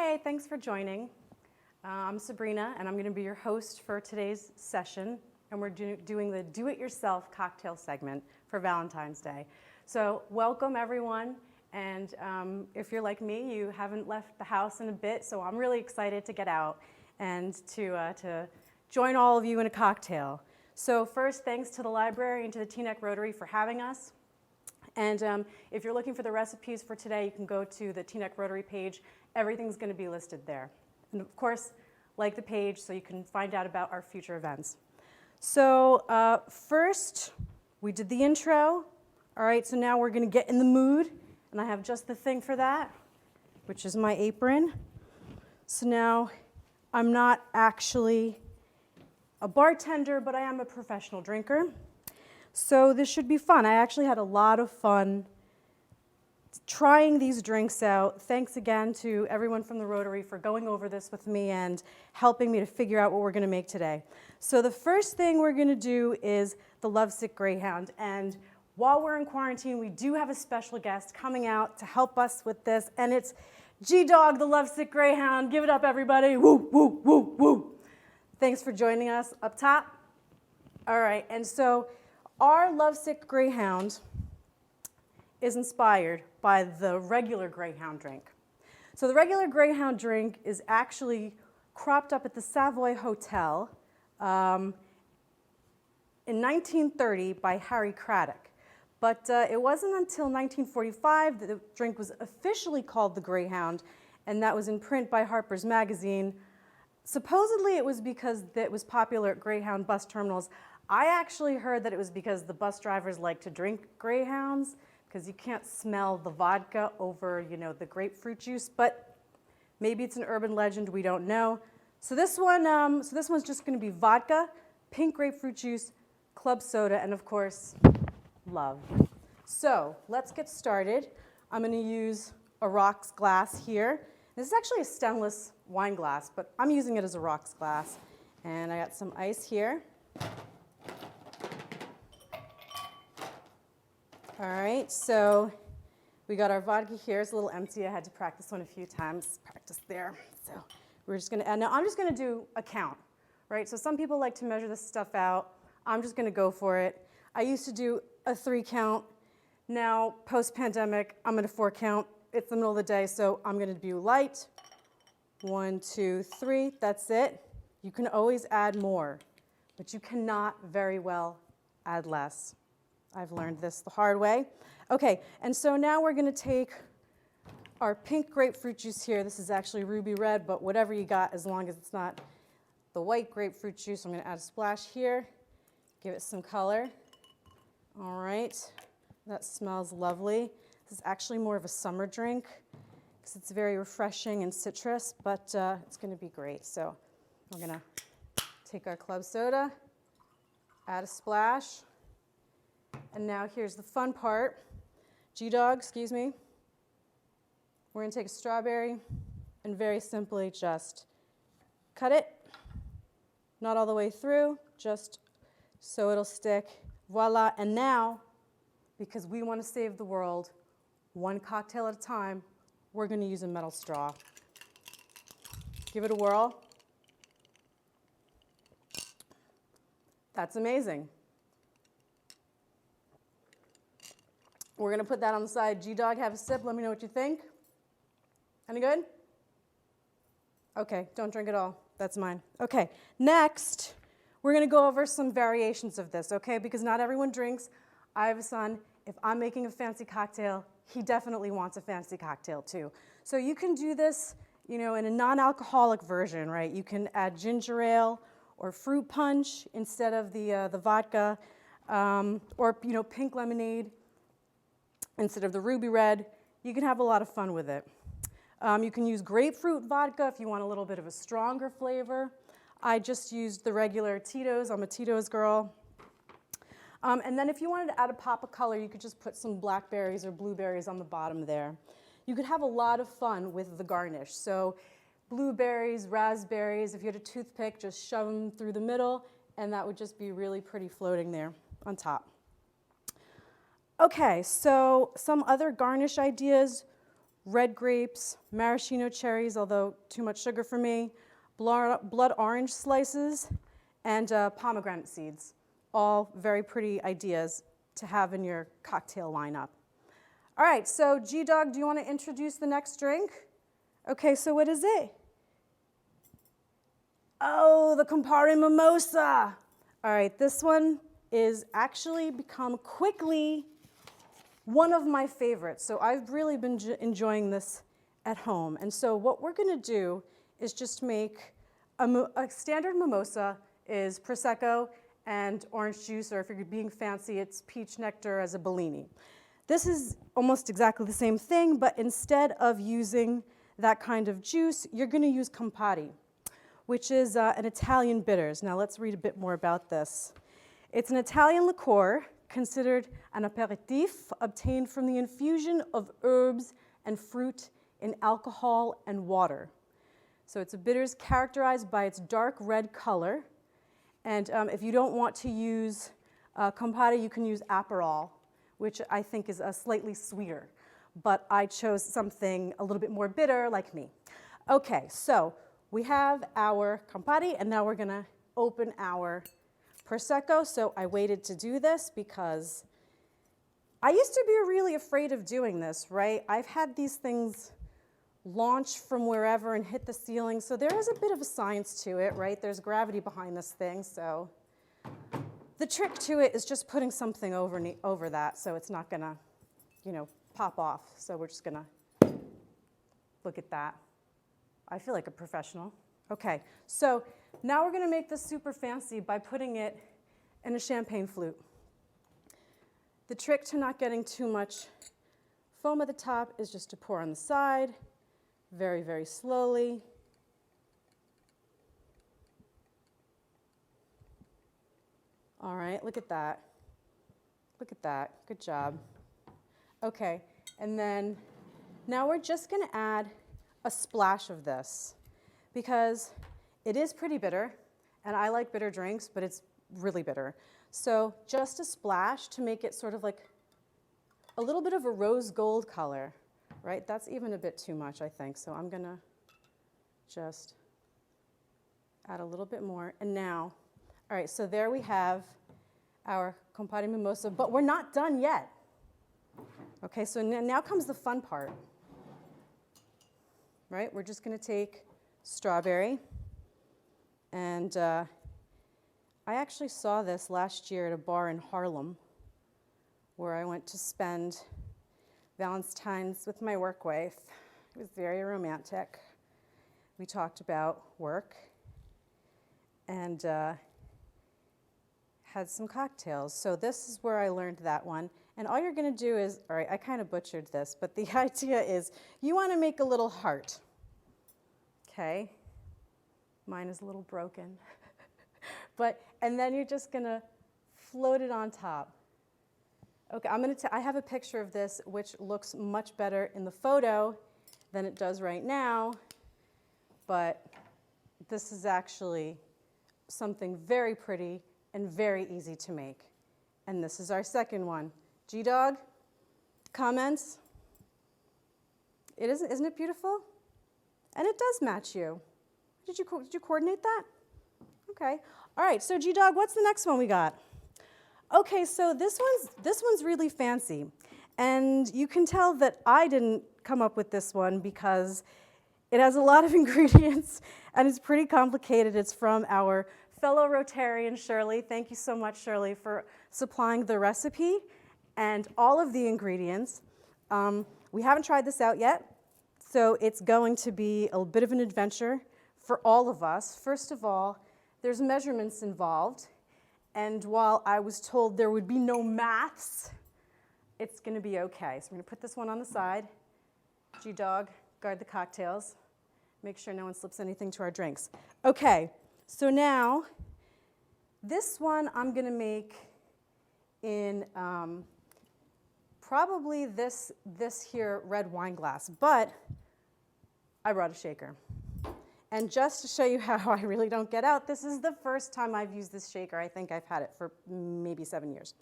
Hey, thanks for joining. I'm Sabrina, and I'm going to be your host for today's session, and we're doing the do-it-yourself cocktail segment for Valentine's Day. So welcome, everyone, and if you're like me, you haven't left the house in a bit, so I'm really excited to get out and to join all of you in a cocktail. So first, thanks to the library and to the Teaneck Rotary for having us. And if you're looking for the recipes for today, you can go to the Teaneck Rotary page. Everything's going to be listed there. And of course, like the page so you can find out about our future events. So first, we did the intro. All right, so now we're going to get in the mood. And I have just the thing for that, which is my apron. So now I'm not actually a bartender, but I am a professional drinker. So this should be fun. I actually had a lot of fun trying these drinks out. Thanks again to everyone from the Rotary for going over this with me and helping me to figure out what we're going to make today. So the first thing we're going to do is the Lovesick Greyhound. And while we're in quarantine, we do have a special guest coming out to help us with this. And it's G-Dog, the Lovesick Greyhound. Give it up, everybody. Woo, woo, woo, woo. Thanks for joining us up top. All right, and so our Lovesick Greyhound is inspired by the regular Greyhound drink. So the regular Greyhound drink is actually cropped up at the Savoy Hotel in 1930 by Harry Craddock. But it wasn't until 1945 that the drink was officially called the Greyhound, and that was in print by Harper's Magazine. Supposedly it was because it was popular at Greyhound bus terminals. I actually heard that it was because the bus drivers like to drink Greyhounds, because you can't smell the vodka over, the grapefruit juice, but maybe it's an urban legend, we don't know. So this one's just going to be vodka, pink grapefruit juice, club soda, and of course, love. So let's get started. I'm going to use a rocks glass here. This is actually a stainless wine glass, but I'm using it as a rocks glass. And I got some ice here. All right, so we got our vodka here. It's a little empty. I had to practice one a few times. Practice there. So we're just going to, and now I'm just going to do a count, right? So some people like to measure this stuff out. I'm just going to go for it. I used to do a 3 count. Now, post-pandemic, I'm going to 4 count. It's the middle of the day, so I'm going to do light. 1, 2, 3. That's it. You can always add more, but you cannot very well add less. I've learned this the hard way. Okay, and so now we're going to take our pink grapefruit juice here. This is actually ruby red, but whatever you got, as long as it's not the white grapefruit juice. I'm going to add a splash here, give it some color. All right, that smells lovely. This is actually more of a summer drink because it's very refreshing and citrus, but it's going to be great. So we're going to take our club soda, add a splash. And now here's the fun part. G-Dog, excuse me. We're going to take a strawberry and very simply just cut it. Not all the way through, just so it'll stick. Voila. And now, because we want to save the world, one cocktail at a time, we're going to use a metal straw. Give it a whirl. That's amazing. We're going to put that on the side. G-Dog, have a sip. Let me know what you think. Any good? Okay, don't drink it all. That's mine. Okay, next, we're going to go over some variations of this, okay? Because not everyone drinks. I have a son. If I'm making a fancy cocktail, he definitely wants a fancy cocktail too. So you can do this, in a non-alcoholic version, right? You can add ginger ale or fruit punch instead of the vodka, or pink lemonade instead of the ruby red. You can have a lot of fun with it. You can use grapefruit vodka if you want a little bit of a stronger flavor. I just used the regular Tito's. I'm a Tito's girl. And then if you wanted to add a pop of color, you could just put some blackberries or blueberries on the bottom there. You could have a lot of fun with the garnish. So blueberries, raspberries, if you had a toothpick, just shove them through the middle, and that would just be really pretty floating there on top. Okay, so some other garnish ideas. red grapes, maraschino cherries, although too much sugar for me, blood orange slices, and pomegranate seeds. All very pretty ideas to have in your cocktail lineup. All right, so G-Dog, do you want to introduce the next drink? Okay, so what is it? Oh, the Campari Mimosa. All right, this one is actually become quickly one of my favorites. So I've really been enjoying this at home. And so what we're going to do is just make a standard mimosa is Prosecco and orange juice, or if you're being fancy, it's peach nectar as a Bellini. This is almost exactly the same thing, but instead of using that kind of juice, you're going to use Campari, which is an Italian bitters. Now let's read a bit more about this. It's an Italian liqueur considered an aperitif obtained from the infusion of herbs and fruit in alcohol and water. So it's a bitters characterized by its dark red color. And if you don't want to use Campari, you can use Aperol, which I think is slightly sweeter. But I chose something a little bit more bitter, like me. Okay, so we have our Campari, and now we're going to open our Prosecco. So I waited to do this because I used to be really afraid of doing this, right? I've had these things launch from wherever and hit the ceiling, so there is a bit of a science to it, right? There's gravity behind this thing, so the trick to it is just putting something over that so it's not gonna, pop off. So we're just gonna look at that. I feel like a professional. Okay, so now we're gonna make this super fancy by putting it in a champagne flute. The trick to not getting too much foam at the top is just to pour on the side, very, very slowly. All right, look at that. Look at that, good job. Okay, and then now we're just gonna add a splash of this because it is pretty bitter, and I like bitter drinks, but it's really bitter. So just a splash to make it sort of like a little bit of a rose gold color, right? That's even a bit too much, I think. So I'm gonna just add a little bit more. And now, all right, so there we have our Campari Mimosa, but we're not done yet. Okay, so now comes the fun part, right? We're just gonna take strawberry, and I actually saw this last year at a bar in Harlem where I went to spend Valentine's with my work wife. It was very romantic. We talked about work and had some cocktails. So this is where I learned that one. And all you're gonna do is, all right, I kind of butchered this, but the idea is you wanna make a little heart, okay? Mine is a little broken. And then you're just gonna float it on top. Okay, I have a picture of this which looks much better in the photo than it does right now, but this is actually something very pretty and very easy to make. And this is our second one. G-Dog, comments? Isn't it beautiful? And it does match you. Did you coordinate that? Okay. All right, so G-Dog, what's the next one we got? Okay, so this one's really fancy. And you can tell that I didn't come up with this one because it has a lot of ingredients and it's pretty complicated. It's from our fellow Rotarian, Shirley. Thank you so much, Shirley, for supplying the recipe and all of the ingredients. We haven't tried this out yet, so it's going to be a bit of an adventure for all of us. First of all, there's measurements involved. And while I was told there would be no maths, it's going to be okay. So we're going to put this one on the side. G-Dog, guard the cocktails. Make sure no one slips anything to our drinks. Okay, so now this one I'm going to make in probably this here red wine glass, but I brought a shaker. And just to show you how I really don't get out, this is the first time I've used this shaker. I think I've had it for maybe 7 years.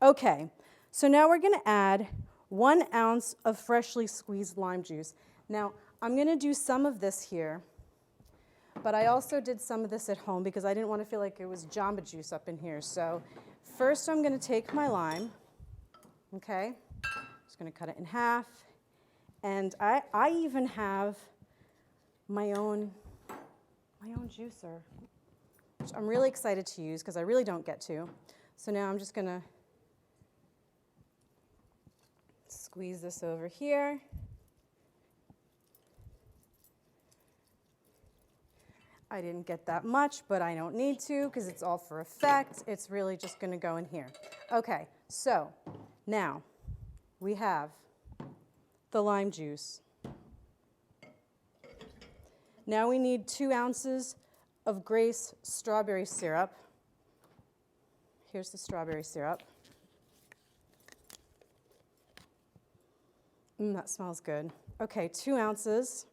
Okay, so now we're going to add 1 ounce of freshly squeezed lime juice. Now, I'm going to do some of this here, but I also did some of this at home because I didn't want to feel like it was Jamba Juice up in here. So first I'm going to take my lime, okay? Just going to cut it in half. And I even have my own juicer, which I'm really excited to use because I really don't get to. So now I'm just going to squeeze this over here. I didn't get that much, but I don't need to because it's all for effect. It's really just going to go in here. Okay, so now we have the lime juice. Now we need 2 ounces of Grace strawberry syrup. Here's the strawberry syrup. That smells good. Okay, 2 ounces.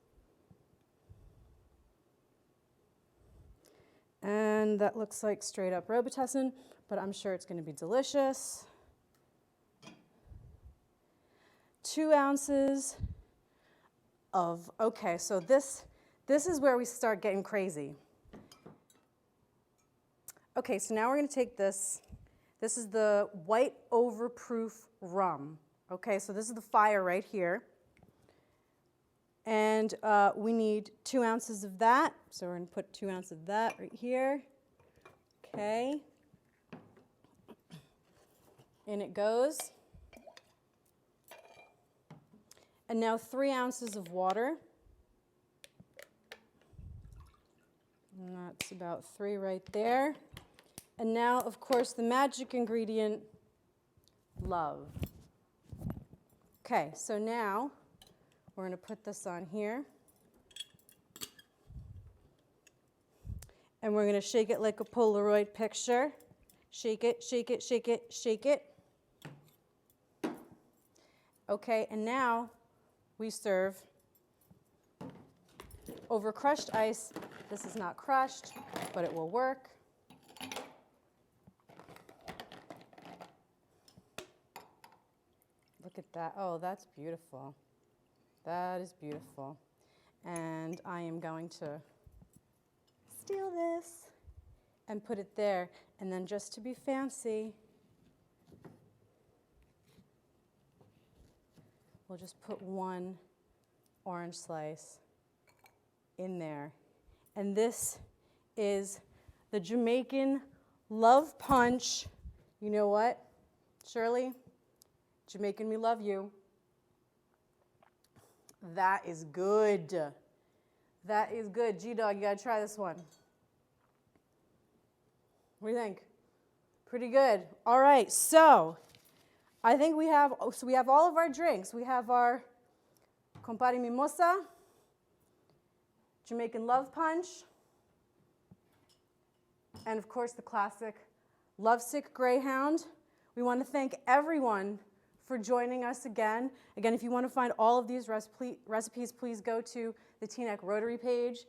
And that looks like straight up Robitussin, but I'm sure it's going to be delicious. 2 ounces of, okay, so this is where we start getting crazy. Okay, so now we're going to take this. This is the white Overproof Rum. Okay, so this is the fire right here. And we need 2 ounces of that. So we're going to put 2 ounces of that right here. Okay. In it goes. And now 3 ounces of water. And that's about 3 right there. And now, of course, the magic ingredient, love. Okay, so now we're going to put this on here. And we're going to shake it like a Polaroid picture. Shake it, shake it, shake it, shake it. Okay, and now we serve over crushed ice. This is not crushed, but it will work. Look at that. Oh, that's beautiful. That is beautiful. And I am going to steal this and put it there. And then just to be fancy, we'll just put 1 orange slice in there. And this is the Jamaican Love Punch. You know what, Shirley? Jamaican, we love you. That is good. That is good. G-Dog, you gotta try this one. What do you think? Pretty good. All right, so I think we have all of our drinks. We have our Compadre Mimosa, Jamaican Love Punch, and of course the classic Lovesick Greyhound. We want to thank everyone for joining us again. Again, if you want to find all of these recipes, please go to the Teaneck Rotary page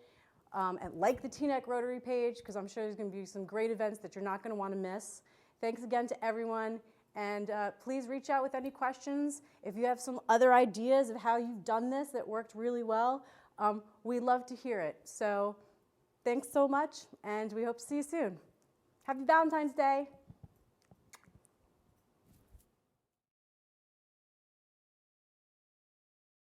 and like the Teaneck Rotary page because I'm sure there's going to be some great events that you're not going to want to miss. Thanks again to everyone, and please reach out with any questions. If you have some other ideas of how you've done this that worked really well, we'd love to hear it. So thanks so much, and we hope to see you soon. Happy Valentine's Day.